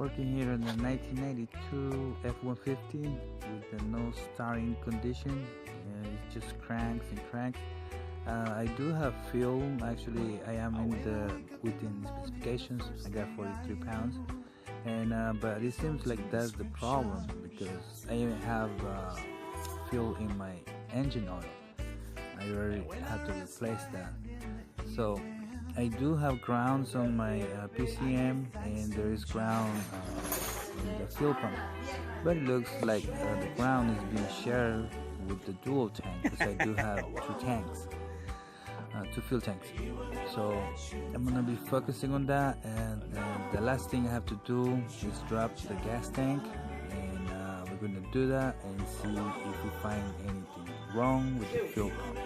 Working here on the 1992 f-150 with the no starting condition. It just cranks and cranks. I do have fuel. Actually, I am within specifications. I got 43 pounds, and but it seems like that's the problem because I have fuel in my engine oil. I already had to replace that. So I do have grounds on my PCM, and there is ground in the fuel pump, but it looks like the ground is being shared with the dual tank because I do have two fuel tanks. So I'm gonna be focusing on that, and the last thing I have to do is drop the gas tank, and we're gonna do that and see if we find anything wrong with the fuel pump.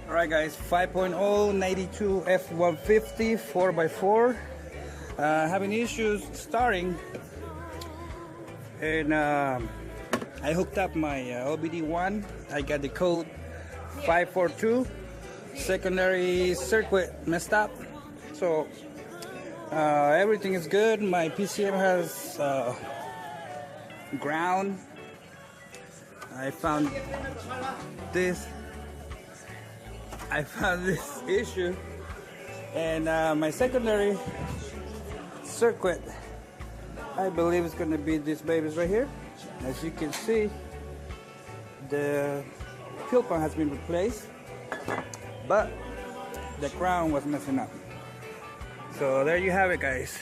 Alright guys, 5.0 92 f-150 4x4, having issues starting, and I hooked up my OBD1. I got the code 542. Secondary circuit messed up, so everything is good. My PCM has ground. I found this issue, and my secondary circuit, I believe it's going to be these babies right here. As you can see, the fuel pump has been replaced, but the crown was messing up. So there you have it, guys.